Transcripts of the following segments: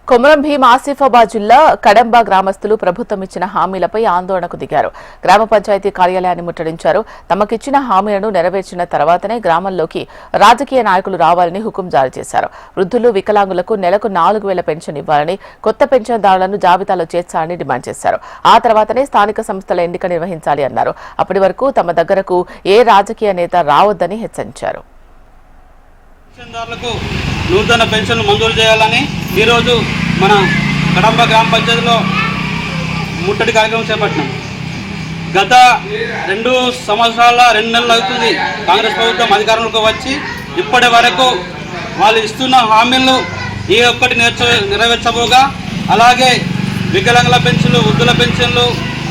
కొమరం భీం ఆసిఫాబాద్ జిల్లా కడంబ గ్రామస్తులు ప్రభుత్వం ఇచ్చిన హామీలపై ఆందోళనకు దిగారు. గ్రామ పంచాయతీ కార్యాలయాన్ని ముట్టడించారు. తమకిచ్చిన హామీలను నెరవేర్చిన తర్వాతనే గ్రామంలోకి రాజకీయ నాయకులు రావాలని హుకుం జారీ చేశారు. వృద్ధులు, వికలాంగులకు నెలకు 4,000 పెన్షన్ ఇవ్వాలని, కొత్త పెన్షన్దారులను జాబితాలో చేర్చాలని డిమాండ్ చేశారు. ఆ తర్వాతనే స్థానిక సంస్థల ఎన్నిక నిర్వహించాలి అన్నారు. అప్పటి వరకు తమ దగ్గరకు ఏ రాజకీయ నేత రావద్దని హెచ్చరించారు. పెన్షన్దారులకు నూతన పెన్షన్లు మంజూరు చేయాలని ఈరోజు మన కడంబ గ్రామ పంచాయతీలో ముట్టడి కార్యక్రమం చేపట్టినాం. గత 2 సంవత్సరాల 2 నెలలు అవుతుంది కాంగ్రెస్ ప్రభుత్వం అధికారంలోకి వచ్చి. ఇప్పటి వరకు వాళ్ళు ఇస్తున్న హామీలను ఏ ఒక్కటి నెరవేర్చబోగా, అలాగే వికలాంగుల పెన్షన్లు, వృద్ధుల పెన్షన్లు,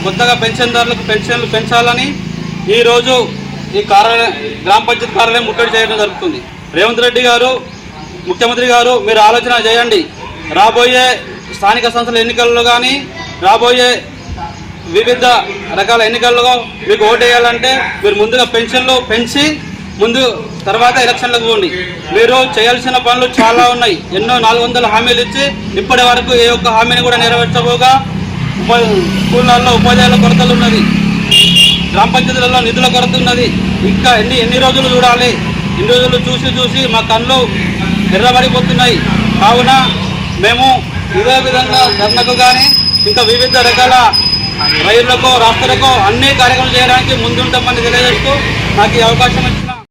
కొత్తగా పెన్షన్దారులకు పెన్షన్లు పెంచాలని ఈరోజు ఈ గ్రామ పంచాయతీ కార్యాలయం ముట్టడి చేయడం జరుగుతుంది. రేవంత్ రెడ్డి గారు, ముఖ్యమంత్రి గారు, మీరు ఆలోచన చేయండి. రాబోయే స్థానిక సంస్థల ఎన్నికల్లో కానీ, రాబోయే వివిధ రకాల ఎన్నికల్లో మీకు ఓటేయాలంటే మీరు ముందుగా పెన్షన్లు పెంచి తర్వాత ఎలక్షన్లకు పోండి. మీరు చేయాల్సిన పనులు చాలా ఉన్నాయి. ఎన్నో 400 హామీలు ఇచ్చి ఇప్పటి వరకు ఏ ఒక్క హామీని కూడా నెరవేర్చబోగా స్కూళ్ళల్లో ఉపాధ్యాయుల కొరతలు ఉన్నది, గ్రామ పంచాయతీలలో నిధుల కొరత ఉన్నది. ఇంకా ఎన్ని రోజులు చూడాలి? ఇన్ని రోజులు చూసి మా కళ్ళు ఎర్రబడిపోతున్నాయి. కావున మేము ఇదే విధంగా ధర్నకు కానీ, ఇంకా వివిధ రకాల రైళ్లకు, రాష్ట్రాలకు అన్ని కార్యక్రమాలు చేయడానికి ముందుంటామని తెలియజేస్తూ నాకు ఈ అవకాశం